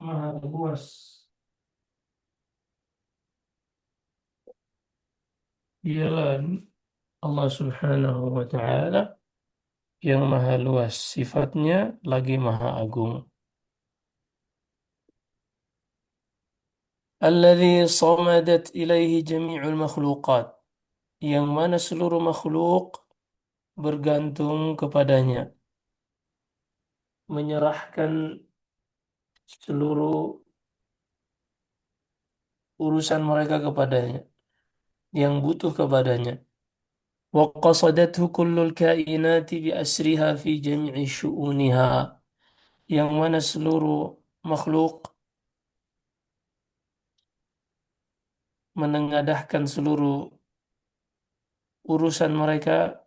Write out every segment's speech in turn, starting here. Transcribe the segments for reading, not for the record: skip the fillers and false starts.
Maha luas. Dialah Allah Subhanahu wa Ta'ala yang maha luas sifatnya lagi maha agung. Alladzi samadat ilaihi jami'ul makhluqat, yang mana seluruh makhluk bergantung kepadanya, menyerahkan seluruh urusan mereka kepadanya, yang butuh kepadanya. Wa qasadathu kullul kainati bi asriha fi jami'i syu'uniha, yang mana seluruh makhluk menengadahkan seluruh urusan mereka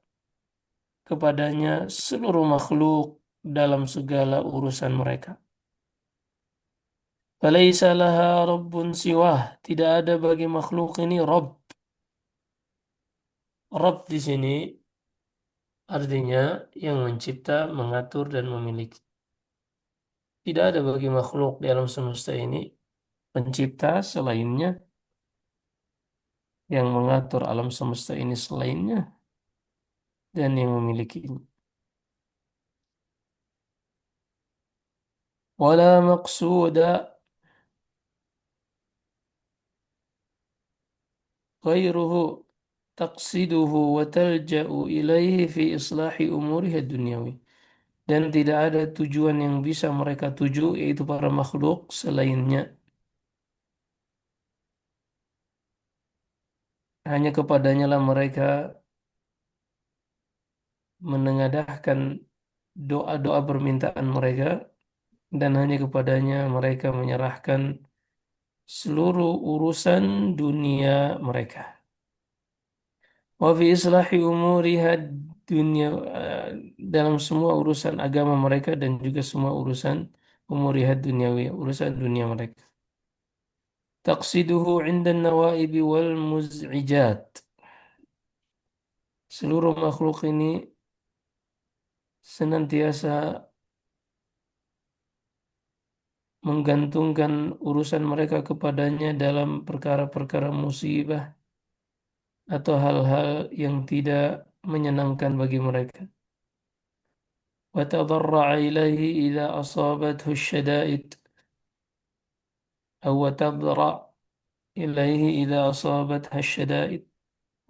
kepadanya, seluruh makhluk dalam segala urusan mereka. Falaisa laha rabbun siwah, tidak ada bagi makhluk ini Rabb. Rabb di sini artinya yang mencipta, mengatur, dan memiliki. Tidak ada bagi makhluk di alam semesta ini pencipta selainnya, yang mengatur alam semesta ini selainnya, dan yang memilikinya. Wala maqsuda ghairuhu taqsiduhu wa talja'u ilaihi fi islahi umuriha dunyawi. Dan tidak ada tujuan yang bisa mereka tuju, yaitu para makhluk selainnya. Hanya kepadanya lah mereka menengadahkan doa-doa permintaan mereka, dan hanya kepadanya mereka menyerahkan seluruh urusan dunia mereka. Wa fi islahi umuriha dunia, dalam semua urusan agama mereka dan juga semua urusan umuriha duniawi, urusan dunia mereka. Taqsiduhu 'inda an-nawaibi wal muz'ijat. Seluruh makhluk ini senantiasa menggantungkan urusan mereka kepadanya dalam perkara-perkara musibah atau hal-hal yang tidak menyenangkan bagi mereka. وتضرع إليه إذا أصابته الشدائد، أو وتضرع إليه إذا أصابتها الشدائد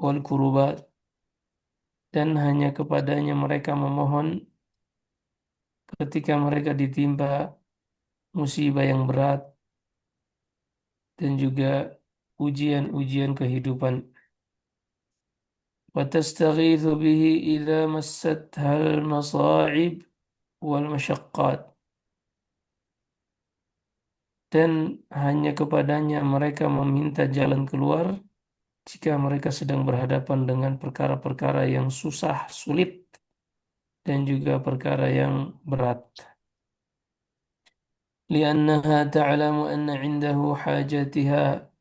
والكربات. Dan hanya kepadanya mereka memohon ketika mereka ditimpa musibah yang berat dan juga ujian-ujian kehidupan. وتستغيث به إذا مستها المصاعب والمشقات. Dan hanya kepadanya mereka meminta jalan keluar jika mereka sedang berhadapan dengan perkara-perkara yang susah, sulit, dan juga perkara yang berat. لأنها تعلم أن عنده حاجاتها.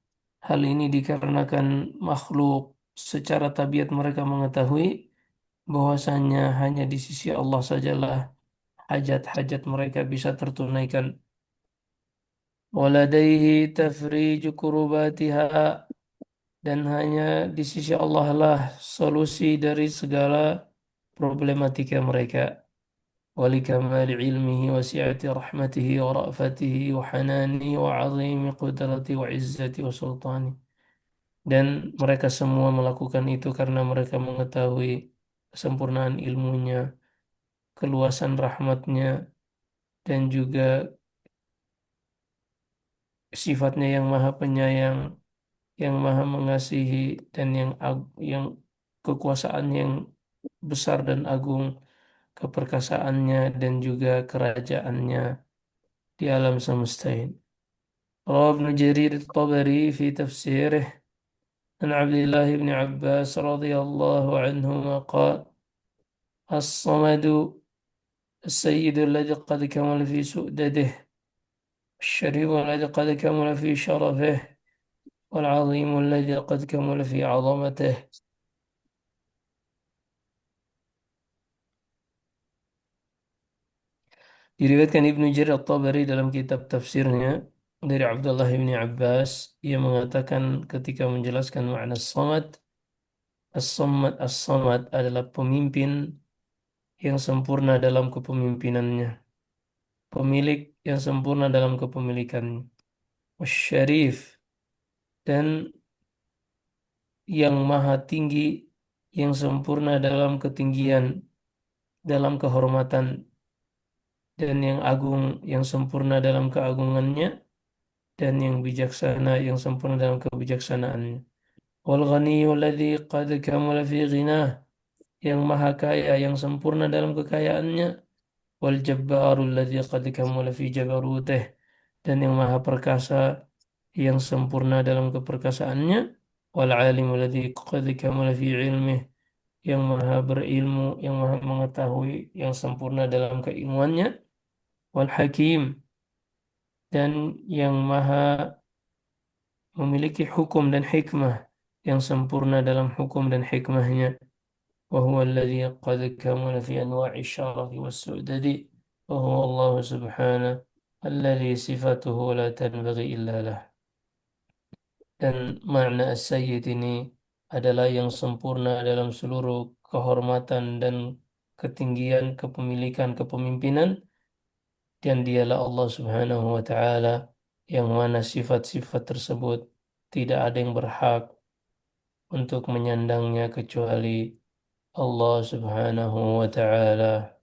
Hal ini dikarenakan makhluk secara tabiat mereka mengetahui bahwasanya hanya di sisi Allah sajalah hajat-hajat mereka bisa tertunaikan. Waladaihi tafriju kurubatiha, dan hanya di sisi Allah lah solusi dari segala problematika mereka. ولكمال علمه وسعة رحمته ورأفته وحنانه وعظيم قدرته وعزته وسلطانه. Dan mereka semua melakukan itu karena mereka mengetahui kesempurnaan ilmunya, keluasan rahmatnya, dan juga sifatnya yang maha penyayang, yang maha mengasihi, dan yang kekuasaan yang besar dan agung, keperkasaannya dan juga kerajaannya di alam semesta ini. روى ابن جرير الطبري في تفسيره عن عبد الله بن عباس رضي الله عنهما قال: الصمد السيد الذي قد كمل في سؤدده، الشريف الذي قد كمل في شرفه، والعظيم الذي قد كمل في عظمته. Diriwayatkan Ibnu Jarir At-Tabari dalam kitab tafsirnya dari Abdullah bin Abbas, ia mengatakan ketika menjelaskan makna samad, as-samad adalah pemimpin yang sempurna dalam kepemimpinannya, pemilik yang sempurna dalam kepemilikannya, syarif dan yang maha tinggi, yang sempurna dalam ketinggian, dalam kehormatan, dan yang agung, yang sempurna dalam keagungannya, dan yang bijaksana, yang sempurna dalam kebijaksanaannya. Wal ghaniyyu alladzi qad kamala fi ghinah, yang maha kaya, yang sempurna dalam kekayaannya. Wal jabbarul ladzi qad kamala fi jabarutih, dan yang maha perkasa, yang sempurna dalam keperkasaannya. Wal alimul ladzi qad kamala fi ilmih, yang maha berilmu, yang maha mengetahui, yang sempurna dalam keilmuannya. Wal hakim, dan yang maha memiliki hukum dan hikmah, yang sempurna dalam hukum dan hikmahnya. وهو الذي قد كمل في أنواع الشرف والسؤدد وهو الله سبحانه الذي صفاته لا تنبغي إلا له. Dan makna as-sayyid ini adalah yang sempurna dalam seluruh kehormatan dan ketinggian kepemilikan kepemimpinan, dan dialah Allah Subhanahu wa taala yang mana sifat-sifat tersebut tidak ada yang berhak untuk menyandangnya kecuali Allah Subhanahu wa taala.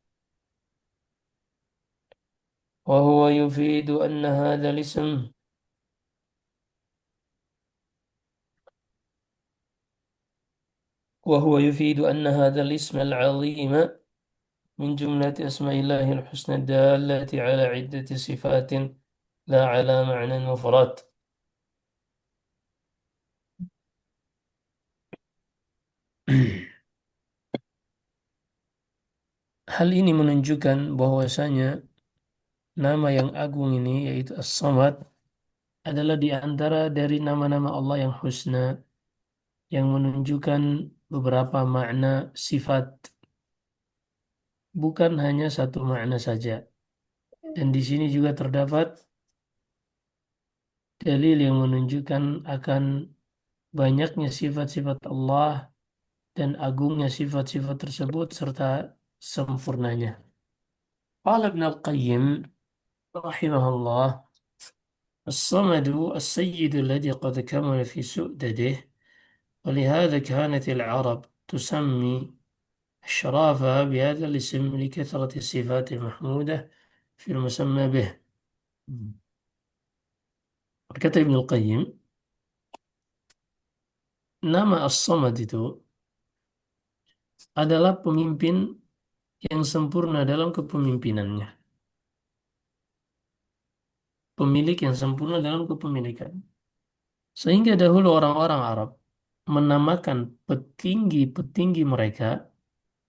وهو يفيد أن هذا الاسم وهو يفيد أن هذا الاسم العظيم من جملة أسماء الله الحسنى الدالة على عدة صفات لا على معنى مفرد. Hal ini menunjukkan bahwasanya nama yang agung ini yaitu As-Samad adalah di antara dari nama-nama Allah yang husna yang menunjukkan beberapa makna sifat, bukan hanya satu makna saja. Dan di sini juga terdapat dalil yang menunjukkan akan banyaknya sifat-sifat Allah dan agungnya sifat-sifat tersebut serta sempurnanya. Qala Ibn Al-Qayyim rahimahullah, الصمد السيد الذي قد كمل في سؤدده، ولهذا كانت العرب تسمي أشرافها بهذا الاسم لكثرة الصفات المحمودة في المسمى به. Kata Ibn Al-Qayyim, nama As-Samad itu adalah pemimpin yang sempurna dalam kepemimpinannya, pemilik yang sempurna dalam kepemilikan. Sehingga dahulu orang-orang Arab menamakan petinggi-petinggi mereka,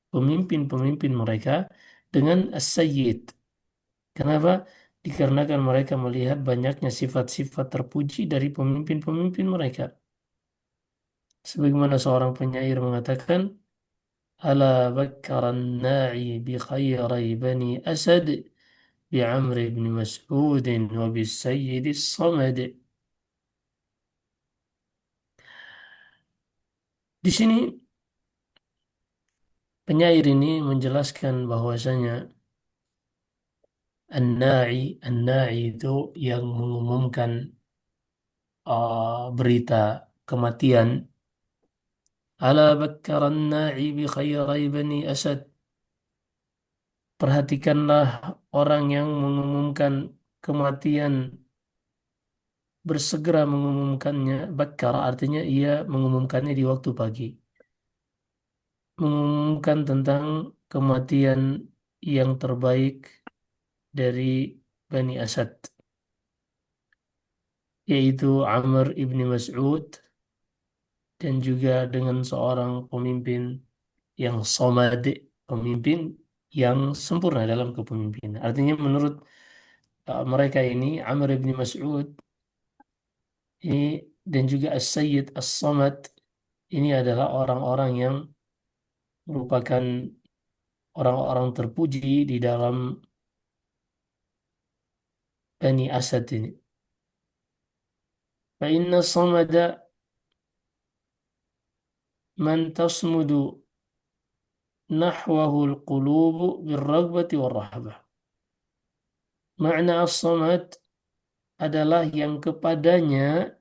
pemimpin-pemimpin mereka dengan As-Sayyid. Kenapa? Dikarenakan mereka melihat banyaknya sifat-sifat terpuji dari pemimpin-pemimpin mereka. Sebagaimana seorang penyair mengatakan, Ala bakkaran na'i bi khayri bani Asad بعمر بن مسعود وبالسيد الصمد. Di sini penyair ini menjelaskan bahwasanya an-na'i itu yang mengumumkan berita kematian. Ala bakkaran na'i bi khayri bani Asad. Perhatikanlah orang yang mengumumkan kematian, bersegera mengumumkannya. Bakkar artinya ia mengumumkannya di waktu pagi. Mengumumkan tentang kematian yang terbaik dari Bani Asad, yaitu Amr ibni Mas'ud, dan juga dengan seorang pemimpin yang somad, pemimpin yang sempurna dalam kepemimpinan. Artinya menurut mereka ini, Amr ibni Mas'ud ini dan juga As-Sayyid As-Samad ini adalah orang-orang yang merupakan orang-orang terpuji di dalam Bani Asad ini. Fa inna samada man tasmudu nahwahu al-qulubu bil-raghbati wal-rahbah. Makna as-samad adalah yang kepadanya,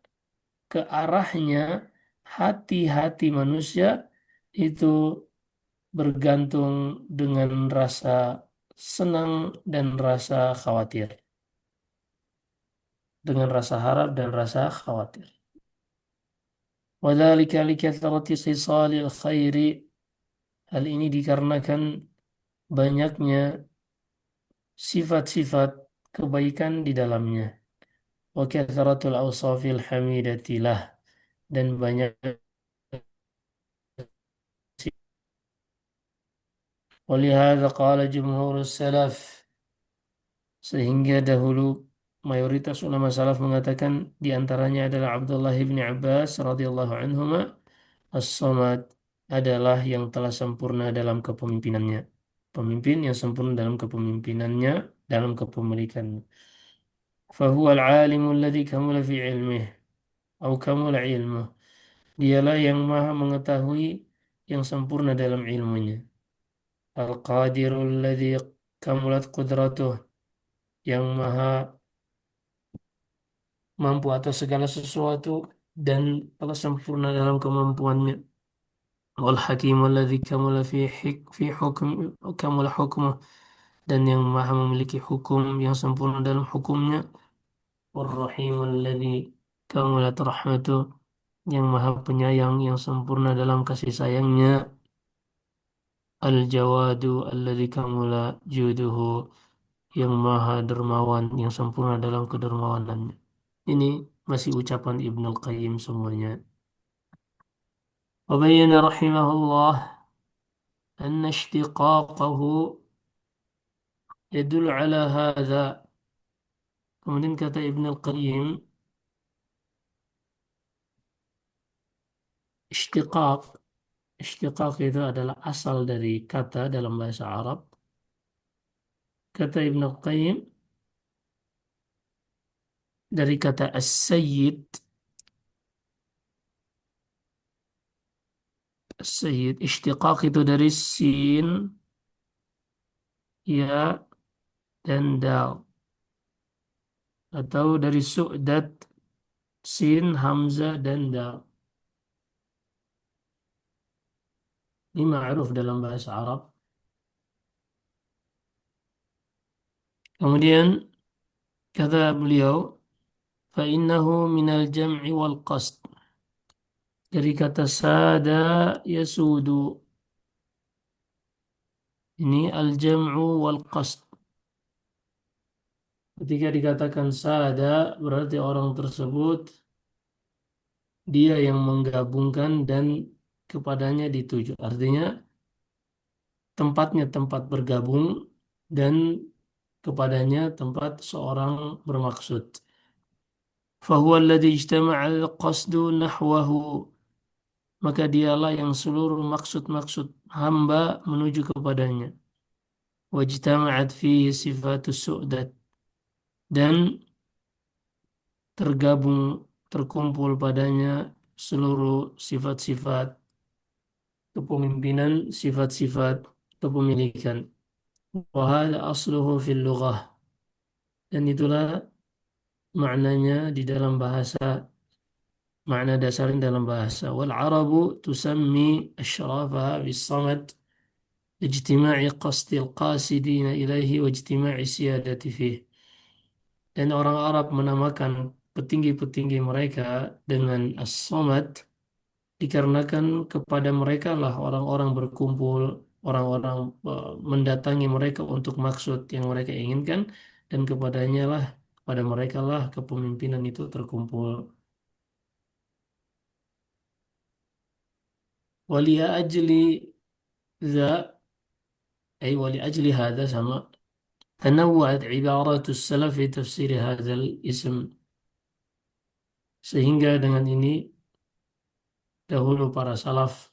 ke arahnya hati-hati manusia itu bergantung dengan rasa senang dan rasa khawatir. Dengan rasa harap dan rasa khawatir. وذلك لكثرة خصال الخير. Hal ini dikarenakan banyaknya sifat-sifat kebaikan di dalamnya. Wa kathratul awsafil hamidatilah, dan banyak. ولهذا قال جمهور السلف, sehingga dahulu mayoritas ulama salaf mengatakan, di antaranya adalah Abdullah bin Abbas radhiyallahu anhuma, as-samad adalah yang telah sempurna dalam kepemimpinannya. Pemimpin yang sempurna dalam kepemimpinannya, dalam kepemilikannya. فهو العالم الذي كمل في علمه atau kamula ilmuh. Dialah yang maha mengetahui, yang sempurna dalam ilmunya. Al-qadirul ladzi kamulat qudratuh, yang maha mampu atas segala sesuatu dan telah sempurna dalam kemampuannya. Wal hakimul ladzi kamula fi hukm kamula hukmuh, dan yang maha memiliki hukum yang sempurna dalam hukumnya. Wal rahimul ladzi kamulat rahmatuh, yang maha penyayang yang sempurna dalam kasih sayangnya. Al-Jawadu alladzi kamula juduhu, yang maha dermawan yang sempurna dalam kedermawanannya. Ini masih ucapan Ibnu Al-Qayyim semuanya. Wa bayyana rahimahullah anna ishtiqaqahu yadul ala hadha. Kemudian kata Ibnu Al-Qayyim, ishtiqaq, ishtiqaq itu adalah asal dari kata dalam bahasa Arab. Kata Ibnu Al-Qayyim, dari kata as-sayyid. As-sayyid, ishtiqaq itu dari sin, ya, dan dal, atau dari su'dat, sin, hamzah, dan dal. Ini ma'ruf dalam bahasa Arab. Kemudian kata beliau, فَإِنَّهُ مِنَ الْجَمْعِ وَالْقَصْدِ. Dari kata sada yasudu. Ini al-jam'u wal-qasd. Ketika dikatakan sada, berarti orang tersebut dia yang menggabungkan dan kepadanya dituju. Artinya tempatnya tempat bergabung dan kepadanya tempat seorang bermaksud. فهو الذي اجتمع القصد نحوه. Maka dialah yang seluruh maksud-maksud hamba menuju kepadanya. Wajtama'at fihi sifatus su'dat. Dan tergabung, terkumpul padanya seluruh sifat-sifat kepemimpinan, sifat-sifat kepemilikan. Wa hadha asluhu fil lughah. Dan itulah maknanya di dalam bahasa, makna dasarnya dalam bahasa. Wal Arabu tusammi asyrafaha bis samad ijtima'i qasdil qasidina ilaihi wa ijtima'i siyadati fih. Dan orang Arab menamakan petinggi-petinggi mereka dengan as-samad dikarenakan kepada mereka lah orang-orang berkumpul, orang-orang mendatangi mereka untuk maksud yang mereka inginkan, dan kepadanya lah, pada mereka lah kepemimpinan itu terkumpul. Wali ajli za, ay wali ajli hada sama, tanawwa'at ibaratus salaf fi tafsir hadzal ism. Sehingga dengan ini dahulu para salaf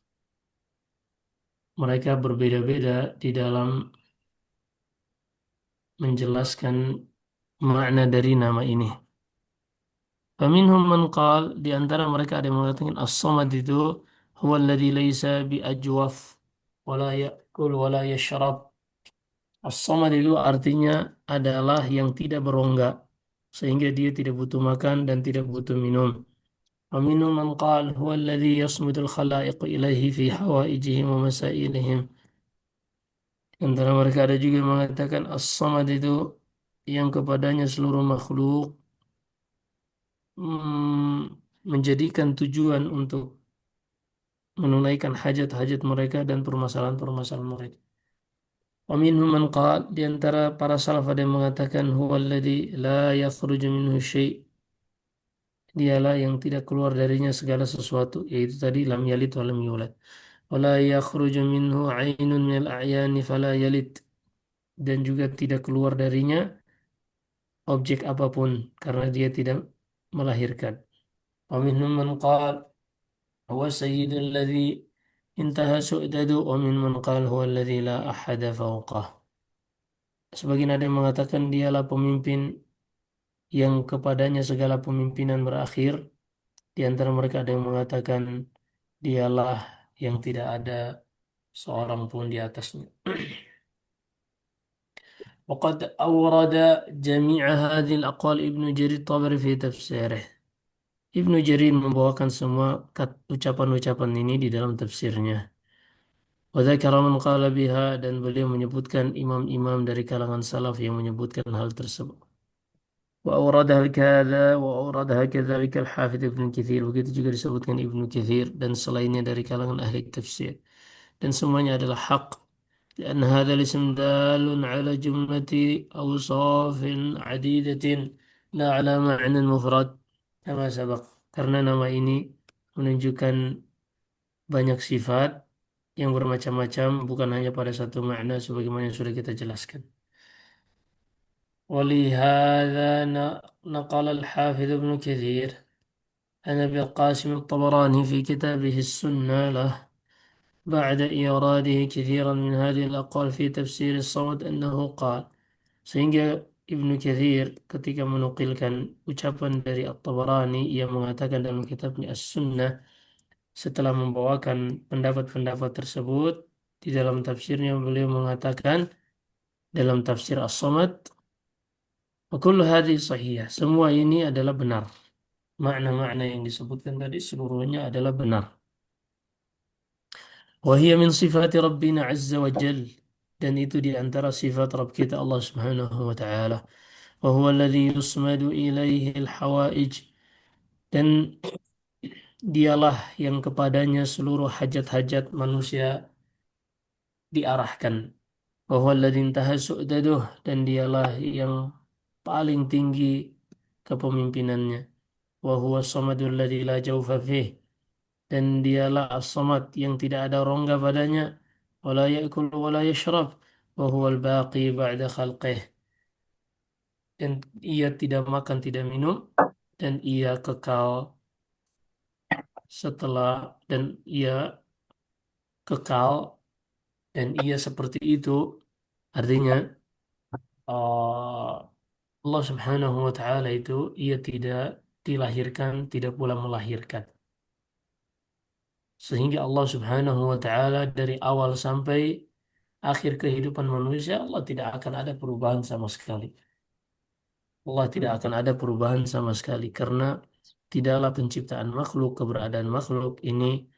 mereka berbeda-beda di dalam menjelaskan makna dari nama ini. Faminhum man qal, di antara mereka ada yang mengatakan as-samad itu huwa alladhi laysa bi ajwaf wala ya'kul wala yashrab. As-samad itu artinya adalah yang tidak berongga sehingga dia tidak butuh makan dan tidak butuh minum. Faminhum man qal huwa alladhi yasmudul khalaiq ilaihi fi hawaijihim wa masailihim. Antara mereka ada juga yang mengatakan as-samad itu yang kepadanya seluruh makhluk menjadikan tujuan untuk menunaikan hajat-hajat mereka dan permasalahan-permasalahan mereka. Wa minhum man qala, di antara para salaf ada yang mengatakan huwa alladhi la yakhruju minhu syai', dialah yang tidak keluar darinya segala sesuatu, yaitu tadi lam yalid wa lam yulad. Wa la yakhruju minhu 'ainun minal a'yani fala yalid, dan juga tidak keluar darinya objek apapun karena dia tidak melahirkan. Wa minhum man qala هو السيد الذي انتهى سؤدده ومن من قال هو الذي لا أحد فوقه. Sebagian ada yang mengatakan dialah pemimpin yang kepadanya segala pemimpinan berakhir. Di antara mereka ada yang mengatakan dialah yang tidak ada seorang pun di atasnya. وقد أورد جميع هذه الأقوال ابن جرير الطبري في تفسيره. Ibnu Jarir membawakan semua ucapan-ucapan ini di dalam tafsirnya. وذكر من قال بها, dan beliau menyebutkan imam-imam dari kalangan salaf yang menyebutkan hal tersebut. وأوردها كذلك الحافظ ابن كثير, begitu juga disebutkan Ibnu Katsir dan selainnya dari kalangan ahli tafsir, dan semuanya adalah hak. لأن هذا الاسم دال على جملة أوصاف عديدة لا على معنى مفرد كما سبق, karena nama ini menunjukkan banyak sifat yang bermacam-macam, bukan hanya pada satu makna sebagaimana yang sudah kita jelaskan. ولهذا نقل الحافظ ابن كثير عن أبي القاسم الطبراني في كتابه السنة له بعد إيراده كثيرا من هذه الأقوال في تفسير الصمد أنه قال, sehingga Ibnu Katsir ketika menukilkan ucapan dari At-Tabarani yang mengatakan dalam kitabnya As-Sunnah, setelah membawakan pendapat-pendapat tersebut di dalam tafsirnya, beliau mengatakan dalam tafsir As-Samad, wa kullu hadhihi sahihah, semua ini adalah benar. Makna-makna yang disebutkan tadi seluruhnya adalah benar. Wa hiya min sifati Rabbina azza wa jal, dan itu di antara sifat Rabb kita Allah Subhanahu wa taala. Wa huwa alladhi yusmadu ilaihi al-hawaij, dan dialah yang kepadanya seluruh hajat-hajat manusia diarahkan. Wa huwa alladhi intaha su'daduh, dan dialah yang paling tinggi kepemimpinannya. Wa huwa as-samadul ladzi la jawfa fih, dan dialah as-samad yang tidak ada rongga padanya. Wa la ya'kul wa la yashrab wa huwa al-baqi ba'da khalqih, dan ia tidak makan tidak minum dan ia kekal setelah, dan ia kekal dan ia seperti itu, artinya Allah Subhanahu wa taala itu ia tidak dilahirkan, tidak pula melahirkan. Sehingga Allah Subhanahu wa taala dari awal sampai akhir kehidupan manusia, Allah tidak akan ada perubahan sama sekali. Allah tidak akan ada perubahan sama sekali karena tidaklah penciptaan makhluk, keberadaan makhluk ini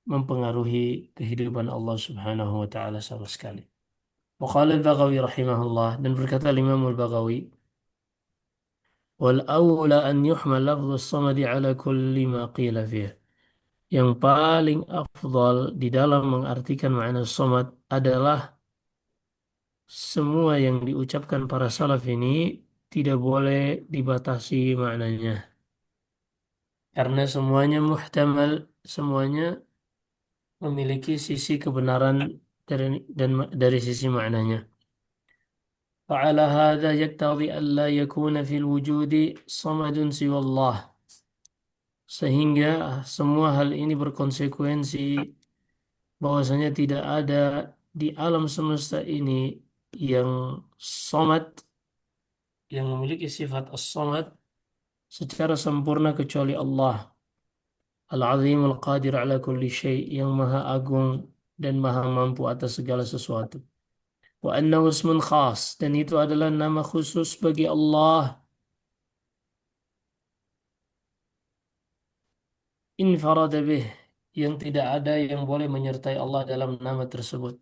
mempengaruhi kehidupan Allah Subhanahu wa taala sama sekali. Wa qala al-Baghawi rahimahullah, dan berkata Imam al-Baghawi, wal awla an yuhmal lafdhu as-samad ala kulli ma qila fihi. Yang paling afdal di dalam mengartikan makna samad adalah semua yang diucapkan para salaf ini tidak boleh dibatasi maknanya. Karena semuanya muhtamal, semuanya memiliki sisi kebenaran dari, dan dari sisi maknanya. فعلى هذا يقتضي أن لا يكون في الوجود صمد سوى الله. Sehingga semua hal ini berkonsekuensi bahwasanya tidak ada di alam semesta ini yang somad yang memiliki sifat as-samad secara sempurna kecuali Allah Al-Azim Al-Qadir ala kulli syai' yang maha agung dan maha mampu atas segala sesuatu. Wa annahu ismun khas dan itu adalah nama khusus bagi Allah infarada bih yang tidak ada yang boleh menyertai Allah dalam nama tersebut.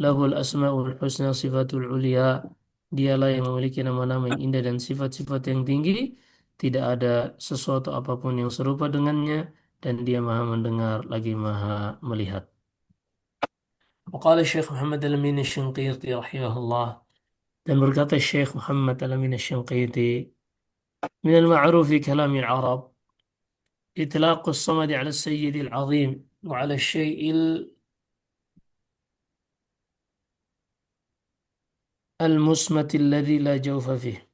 Lahul asmaul husna sifatul ulia. Dialah yang memiliki nama-nama yang indah dan sifat-sifat yang tinggi. Tidak ada sesuatu apapun yang serupa dengannya dan dia maha mendengar lagi maha melihat. وقال الشيخ محمد الأمين الشنقيطي رحمه الله dan berkata Syekh Muhammad Al-Amin Asy-Syanqiti من المعروف في كلام العرب إطلاق الصمد على السيد العظيم وعلى الشيء المصمت الذي لا جوف فيه.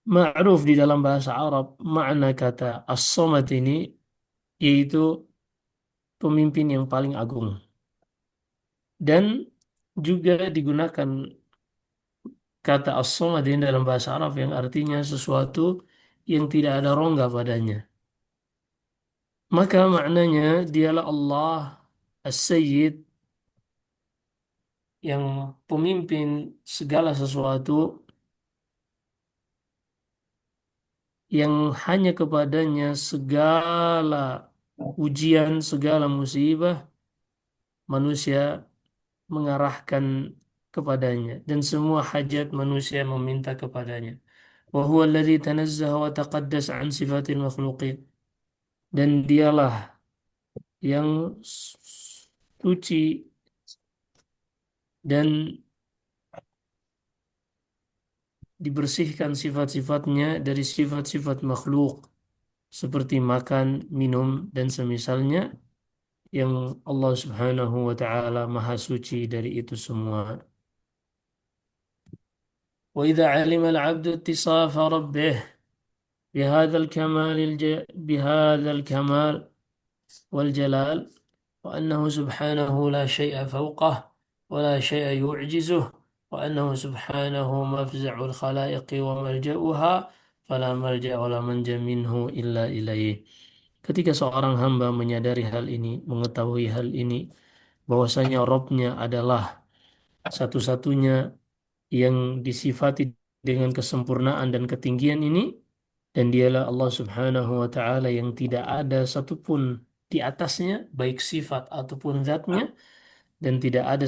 Ma'ruf di dalam bahasa Arab makna kata as-samad ini yaitu pemimpin yang paling agung dan juga digunakan kata as-samad ini dalam bahasa Arab yang artinya sesuatu yang tidak ada rongga padanya. Maka maknanya dialah Allah As-Sayyid yang pemimpin segala sesuatu yang hanya kepadanya segala ujian, segala musibah manusia mengarahkan kepadanya dan semua hajat manusia meminta kepadanya. Wa huwa alladhi tanazzaha wa taqaddas an sifatil makhluqin dan dialah yang suci dan dibersihkan sifat-sifatnya dari sifat-sifat makhluk seperti makan, minum, dan semisalnya yang Allah Subhanahu wa taala Maha Suci dari itu semua. Wa idza 'alima al-'abdu ittisafa rabbih bihadzal kamal wal jalal wa annahu subhanahu la syai'a fawqah wa la syai'a yu'jizuh wa annahu subhanahu mafza'ul khalaiqi wa malja'uha fala malja' wa la manja minhu illa ilaih. Ketika seorang hamba menyadari hal ini, mengetahui hal ini, bahwasanya Robnya adalah satu-satunya yang disifati dengan kesempurnaan dan ketinggian ini, dan dialah Allah Subhanahu wa Ta'ala yang tidak ada satupun di atasnya, baik sifat ataupun zatnya, dan tidak ada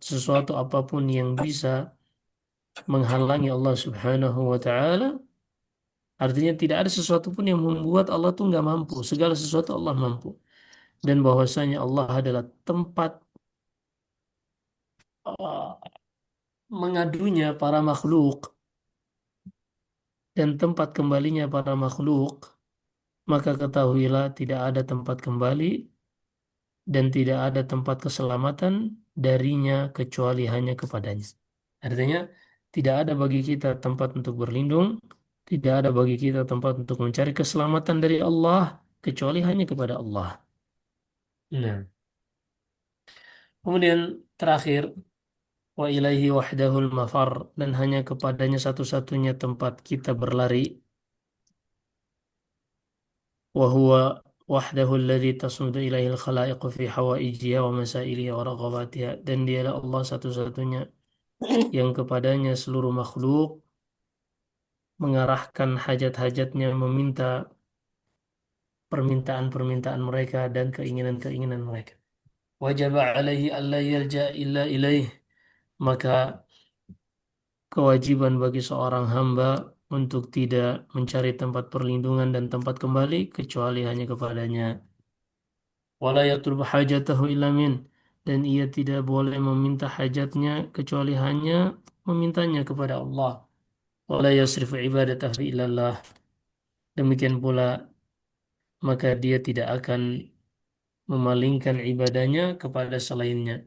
sesuatu apapun yang bisa menghalangi Allah Subhanahu wa Ta'ala. Artinya tidak ada sesuatu pun yang membuat Allah tuh nggak mampu. Segala sesuatu Allah mampu. Dan bahwasanya Allah adalah tempat uh, mengadunya para makhluk dan tempat kembalinya para makhluk, maka ketahuilah tidak ada tempat kembali dan tidak ada tempat keselamatan darinya kecuali hanya kepadanya. Artinya tidak ada bagi kita tempat untuk berlindung, tidak ada bagi kita tempat untuk mencari keselamatan dari Allah kecuali hanya kepada Allah. Nah, kemudian terakhir wa ilaihi wahdahul mafar dan hanya kepadanya satu-satunya tempat kita berlari wa huwa wahdahu alladhi tasmudu ilaihil khalaiqu fi hawaijiha wa masailiha wa raghabatiha dan dialah Allah satu-satunya yang kepadanya seluruh makhluk mengarahkan hajat-hajatnya meminta permintaan-permintaan mereka dan keinginan-keinginan mereka. Wajib alaihi alla yalja illa ilaih maka kewajiban bagi seorang hamba untuk tidak mencari tempat perlindungan dan tempat kembali kecuali hanya kepadanya. Wala yatlubu hajatahu illa min dan ia tidak boleh meminta hajatnya kecuali hanya memintanya kepada Allah. Wala yasrifu ibadatahu illallah. Demikian pula maka dia tidak akan memalingkan ibadahnya kepada selainnya.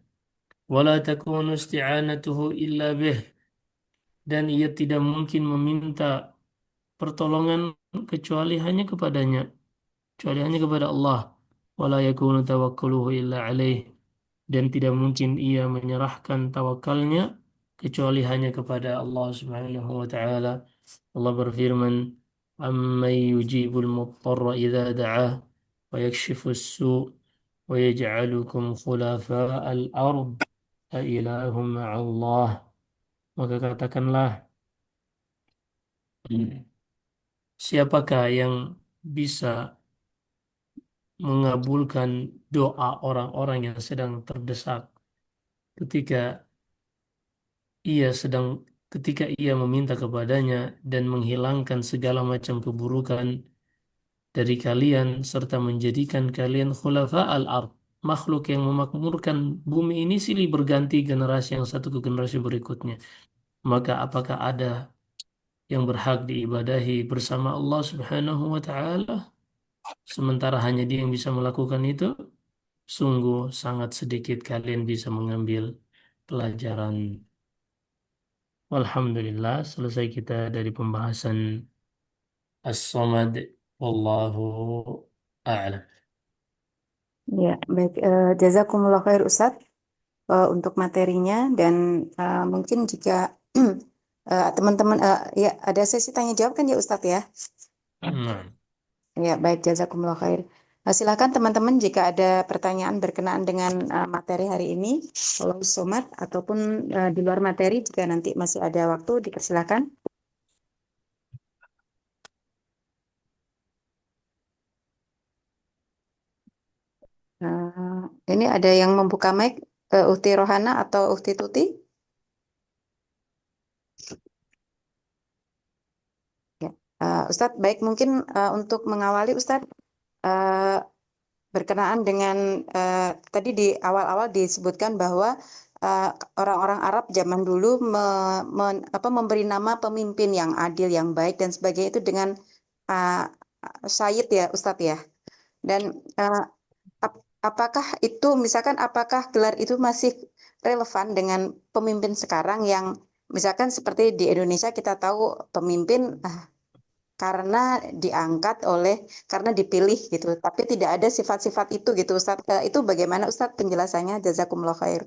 Wala takunu isti'anatuhu illa bih dan ia tidak mungkin meminta pertolongan kecuali hanya kepadanya, kecuali hanya kepada Allah. Wala yakunu tawakkuluhu illa alaih dan tidak mungkin ia menyerahkan tawakalnya kecuali hanya kepada Allah Subhanahu wa taala. Allah berfirman, "Amman yujibul muttarra idza da'ah wa yakshifus su' wa yaj'alukum khulafa'al ard a ilahum ma'allah." Maka katakanlah, siapakah yang bisa mengabulkan doa orang-orang yang sedang terdesak ketika ia sedang ketika ia meminta kepadanya dan menghilangkan segala macam keburukan dari kalian serta menjadikan kalian khulafa al-ard, makhluk yang memakmurkan bumi ini silih berganti generasi yang satu ke generasi berikutnya. Maka apakah ada yang berhak diibadahi bersama Allah Subhanahu wa taala sementara hanya Dia yang bisa melakukan itu? Sungguh sangat sedikit kalian bisa mengambil pelajaran. Alhamdulillah, selesai kita dari pembahasan As-Samad. Wallahu a'lam. Ya, baik. Jazakumullah khair Ustadz untuk materinya dan mungkin jika teman-teman ya ada sesi tanya jawab kan ya Ustadz ya? Nah, Ya, baik, jazakumullah khair. Silakan teman-teman jika ada pertanyaan berkenaan dengan materi hari ini, kalau somat ataupun di luar materi, jika nanti masih ada waktu, dipersilakan. Ini ada yang membuka mic, Uhti Rohana atau Uhti Tuti? Ya. Ustadz, baik mungkin untuk mengawali Ustadz, eh, berkenaan dengan tadi di awal-awal disebutkan bahwa eh, orang-orang Arab zaman dulu memberi nama pemimpin yang adil, yang baik dan sebagainya itu dengan uh, Sayyid ya Ustadz ya. Dan eh, apakah itu misalkan apakah gelar itu masih relevan dengan pemimpin sekarang yang misalkan seperti di Indonesia kita tahu pemimpin karena diangkat oleh karena dipilih gitu tapi tidak ada sifat-sifat itu gitu Ustaz. Itu bagaimana Ustaz penjelasannya jazakumullah khair.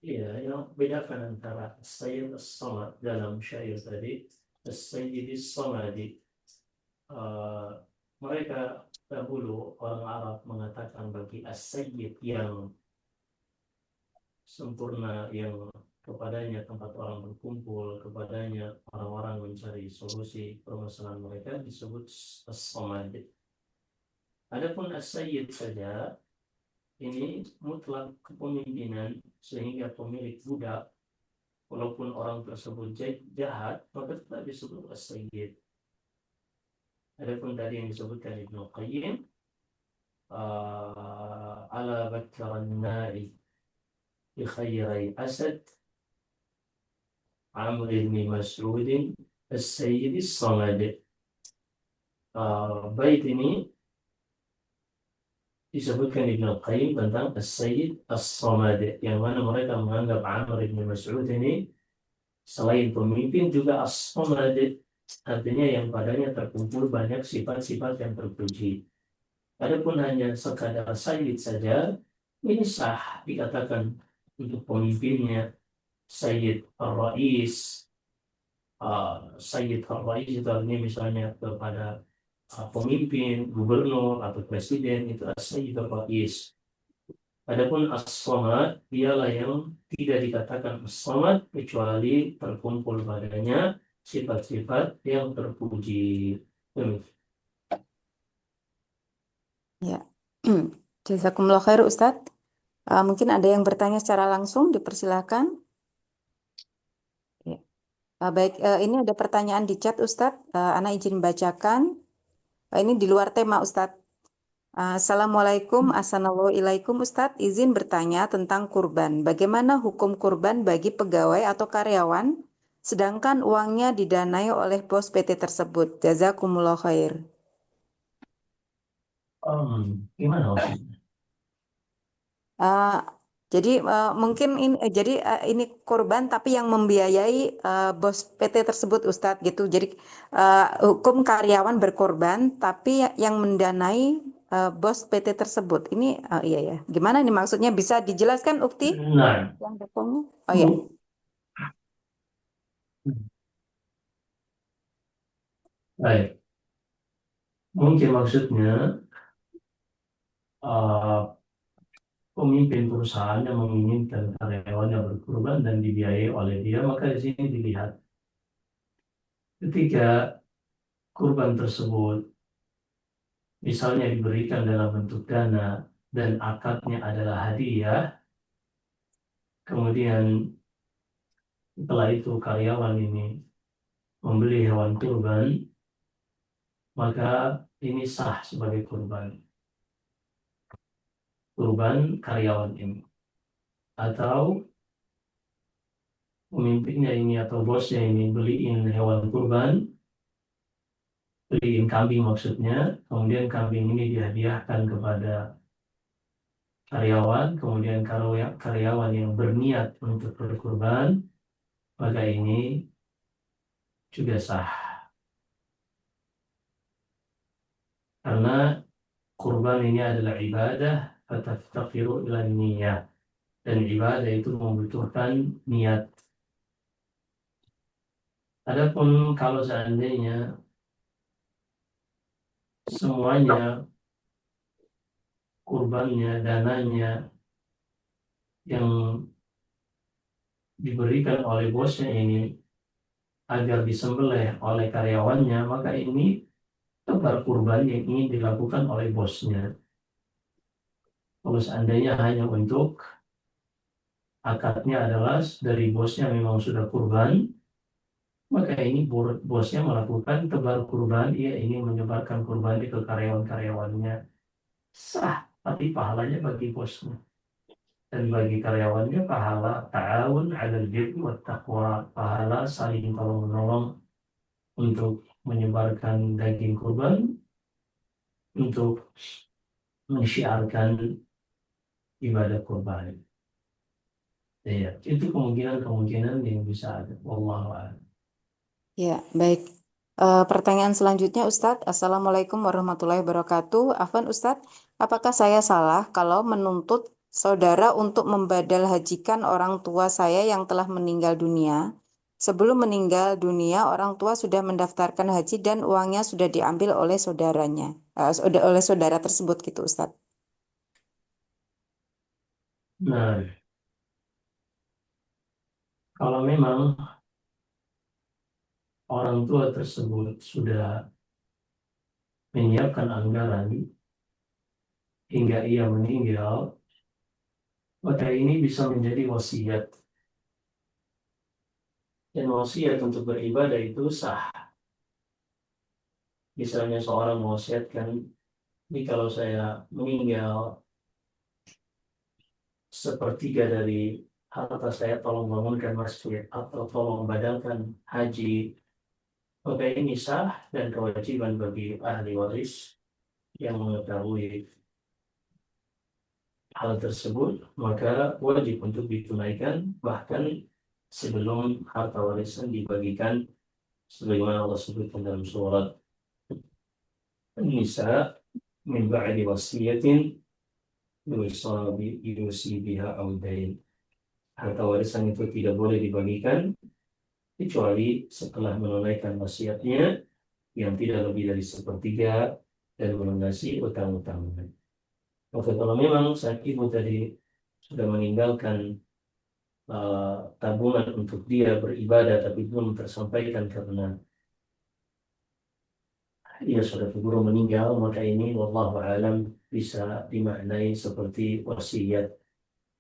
iya, yang bedakan antara Sayyid As-Samad dalam syair tadi, Sayyid As-Samadi. Eh, mereka dahulu orang Arab mengatakan bagi As-Sayyid yang sempurna, yang kepadanya tempat orang berkumpul, kepadanya orang-orang mencari solusi permasalahan mereka, disebut As-Samad. Adapun As-Sayyid saja, ini mutlak kepemimpinan sehingga pemilik budak, walaupun orang tersebut jahat, maka tetap disebut As-Sayyid. Adapun tadi yang disebutkan Ibnu Qayyim, ala bakkaran nari bi khairai asad Amr bin Mas'ud As-Sayyid As-Samad. Bait ini disebutkan Ibnu Qayyim tentang As-Sayyid As-Samad, yang mana mereka menganggap Amr bin Mas'ud ini selain pemimpin juga As-Samad, artinya yang padanya terkumpul banyak sifat-sifat yang terpuji. Adapun hanya sekadar Sayyid saja, ini sah dikatakan untuk pemimpinnya Sayyid Ar-Rais. Sayyid Ar-Rais itu artinya misalnya kepada pemimpin, gubernur atau presiden, itu Sayyid Ar-Rais. Adapun As-Samad, dialah yang tidak dikatakan As-Samad kecuali terkumpul padanya sifat-sifat yang terpuji. Demikian. Ya. Jazakumullah khair Ustaz. Mungkin ada yang bertanya secara langsung dipersilakan. Ya. Baik, ini ada pertanyaan di chat Ustadz. Ana izin bacakan. Ini di luar tema Ustadz. Assalamualaikum, assalamualaikum Ustadz. Izin bertanya tentang kurban. Bagaimana hukum kurban bagi pegawai atau karyawan, sedangkan uangnya didanai oleh bos PT tersebut? Jazakumullah khair. Gimana maksudnya? Uh, jadi mungkin ini korban tapi yang membiayai bos PT tersebut Ustadz gitu. Jadi hukum karyawan berkorban tapi yang mendanai bos PT tersebut. Ini iya ya. Gimana nih maksudnya bisa dijelaskan Ukti Nah, yang dukungnya? Oh ya. mu- baik. Mungkin maksudnya uh, pemimpin perusahaan yang menginginkan karyawannya berkurban dan dibiayai oleh dia, maka di sini dilihat ketika kurban tersebut misalnya diberikan dalam bentuk dana dan akadnya adalah hadiah, kemudian setelah itu karyawan ini membeli hewan kurban, maka ini sah sebagai kurban karyawan ini. Atau pemimpinnya ini atau bosnya ini beliin hewan kurban, beliin kambing maksudnya, kemudian kambing ini dihadiahkan kepada karyawan, kemudian karyawan yang berniat untuk berkurban, maka ini juga sah. Karena kurban ini adalah ibadah, fataftaqiru ila niyah. Dan ibadah itu membutuhkan niat. Adapun kalau seandainya semuanya kurbannya, dananya yang diberikan oleh bosnya ini agar disembelih oleh karyawannya, maka ini tebar kurban yang ingin dilakukan oleh bosnya. Kalau seandainya hanya untuk akadnya adalah dari bosnya memang sudah kurban, maka ini bosnya melakukan tebar kurban, ia ingin menyebarkan kurban ke karyawan-karyawannya. Sah, tapi pahalanya bagi bosnya. Dan bagi karyawannya pahala ta'awun 'alal birri wat taqwa, pahala saling tolong menolong untuk menyebarkan daging kurban, untuk mensyiarkan ibadah kurban. Ya, itu kemungkinan-kemungkinan yang bisa ada. Wallahu a'lam. Ya, baik. Pertanyaan selanjutnya, Ustadz. Assalamualaikum warahmatullahi wabarakatuh. Afwan, Ustadz, apakah saya salah kalau menuntut saudara untuk membadal hajikan orang tua saya yang telah meninggal dunia? Sebelum meninggal dunia, orang tua sudah mendaftarkan haji dan uangnya sudah diambil oleh saudaranya, oleh saudara tersebut gitu, Ustadz. Nah, kalau memang orang tua tersebut sudah menyiapkan anggaran hingga ia meninggal, maka ini bisa menjadi wasiat. Dan wasiat untuk beribadah itu sah. Misalnya seorang mewasiatkan, ini kalau saya meninggal, sepertiga dari harta saya tolong bangunkan masjid atau tolong badalkan haji, maka ini sah dan kewajiban bagi ahli waris yang mengetahui hal tersebut, maka wajib untuk ditunaikan bahkan sebelum harta warisan dibagikan, sebagaimana Allah sebutkan dalam surat An-Nisa, min ba'di wasiyatin yusi biha aw dain. Harta warisan itu tidak boleh dibagikan kecuali setelah menunaikan wasiatnya yang tidak lebih dari sepertiga dan melunasi utang-utangnya. Maka kalau memang saat ibu tadi sudah meninggalkan tabungan untuk dia beribadah tapi belum tersampaikan karena ia sudah keburu meninggal, maka ini wallahu alam bisa dimaknai seperti wasiat.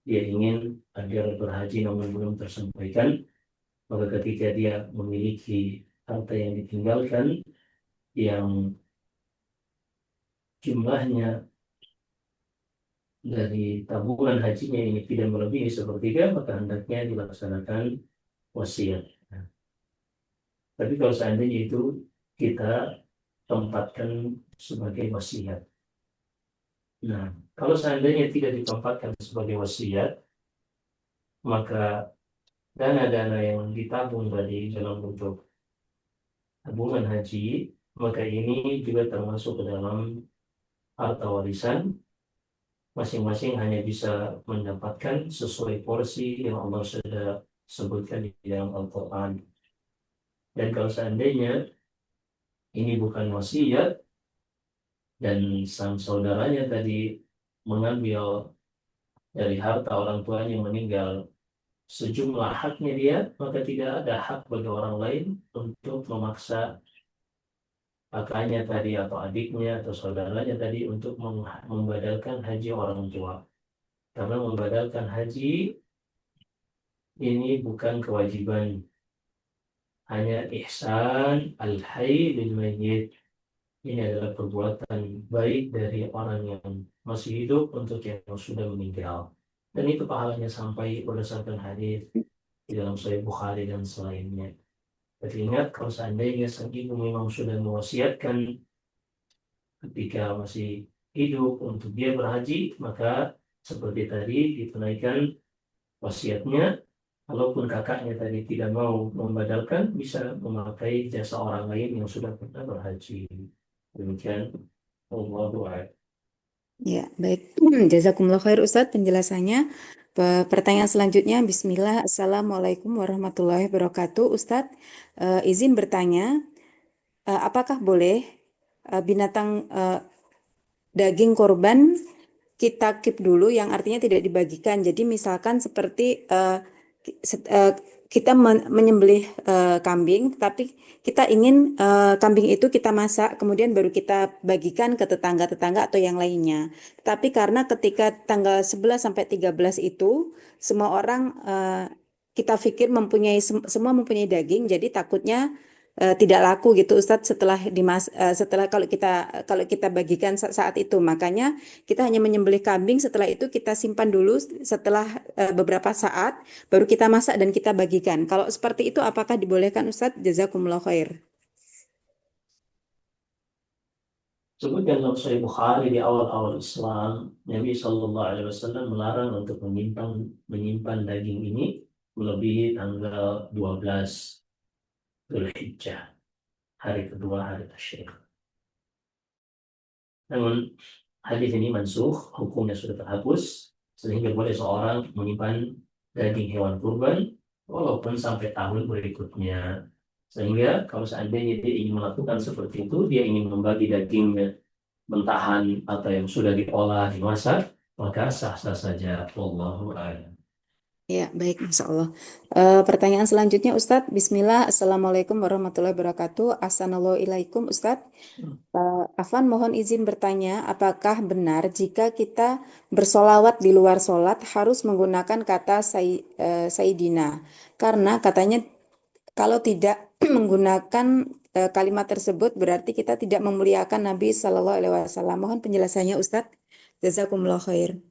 Dia ingin agar berhaji namun belum tersampaikan, maka ketika dia memiliki harta yang ditinggalkan yang jumlahnya dari tabungan hajinya ini tidak melebihi sepertiga, maka hendaknya dilaksanakan wasiat. Tapi kalau seandainya itu kita tempatkan sebagai wasiat. Nah, kalau seandainya tidak ditempatkan sebagai wasiat, maka dana-dana yang ditabung tadi dalam bentuk tabungan haji, maka ini juga termasuk ke dalam harta warisan, masing-masing hanya bisa mendapatkan sesuai porsi yang Allah sudah sebutkan di dalam Al-Quran. Dan kalau seandainya ini bukan wasiat dan sang saudaranya tadi mengambil dari harta orang tuanya yang meninggal sejumlah haknya dia, maka tidak ada hak bagi orang lain untuk memaksa kakaknya tadi atau adiknya atau saudaranya tadi untuk membadalkan haji orang tua. Karena membadalkan haji ini bukan kewajiban, hanya ihsan al-hayy bil mayyit. Ini adalah perbuatan baik dari orang yang masih hidup untuk yang sudah meninggal. Dan itu pahalanya sampai berdasarkan hadis di dalam Sahih Bukhari dan selainnya. Jadi ingat kalau seandainya sang ibu memang sudah mewasiatkan ketika masih hidup untuk dia berhaji, maka seperti tadi ditunaikan wasiatnya. Kalaupun kakaknya tadi tidak mau membadalkan, bisa memakai jasa orang lain yang sudah pernah berhaji. Demikian, Allahu a'lam. Ya, baik. Jazakumullah khair Ustadz penjelasannya. Pertanyaan selanjutnya, Bismillah, Assalamualaikum warahmatullahi wabarakatuh. Ustadz, izin bertanya, apakah boleh binatang daging korban kita keep dulu yang artinya tidak dibagikan. Jadi misalkan seperti kita menyembelih kambing, tapi kita ingin kambing itu kita masak, kemudian baru kita bagikan ke tetangga-tetangga atau yang lainnya. Tapi karena ketika tanggal 11 sampai 13 itu semua orang kita pikir semua mempunyai daging, jadi takutnya tidak laku gitu Ustadz setelah kalau kita bagikan saat itu. Makanya kita hanya menyembelih kambing, setelah itu kita simpan dulu, setelah beberapa saat baru kita masak dan kita bagikan. Kalau seperti itu apakah dibolehkan Ustadz? Jazakumullah khair. Sebutkan dalam Sahih Bukhari di awal-awal Islam, Nabi Shallallahu Alaihi Wasallam melarang untuk menyimpan daging ini melebihi tanggal 12 Dzulhijjah, hari kedua hari tasyrik. Namun hadis ini mansukh, hukumnya sudah terhapus, sehingga boleh seorang menyimpan daging hewan kurban walaupun sampai tahun berikutnya. Sehingga kalau seandainya dia ingin melakukan seperti itu, dia ingin membagi dagingnya mentahan atau yang sudah diolah, dimasak, maka sah-sah saja. Wallahu a'lam. Ya, baik, Masya Allah. Pertanyaan selanjutnya, Ustadz. Bismillah, Assalamualaikum warahmatullahi wabarakatuh. Assalamualaikum, Ustadz. Afan, mohon izin bertanya, apakah benar jika kita bersolawat di luar sholat harus menggunakan kata Sayyidina? Karena katanya kalau tidak menggunakan kalimat tersebut berarti kita tidak memuliakan Nabi Shallallahu Alaihi Wasallam. Mohon penjelasannya, Ustadz. Jazakumullah khair.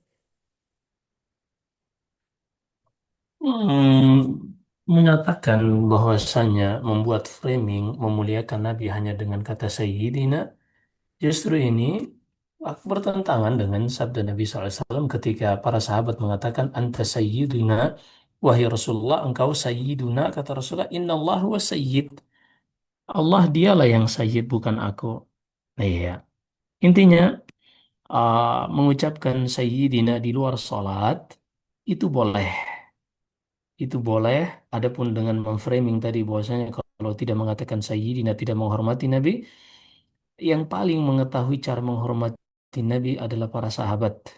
Menyatakan bahwasannya membuat framing memuliakan Nabi hanya dengan kata Sayyidina, justru ini bertentangan dengan sabda Nabi SAW ketika para sahabat mengatakan Anta Sayyidina, wahai Rasulullah, engkau Sayyiduna, kata Rasulullah, Inna Allah wa Sayyid. Allah dialah yang Sayyid, bukan aku. Nah, iya. Intinya, mengucapkan Sayyidina di luar salat itu boleh. Itu boleh. Adapun dengan memframing tadi bahwasanya kalau tidak mengatakan Sayyidina tidak menghormati Nabi, yang paling mengetahui cara menghormati Nabi adalah para sahabat.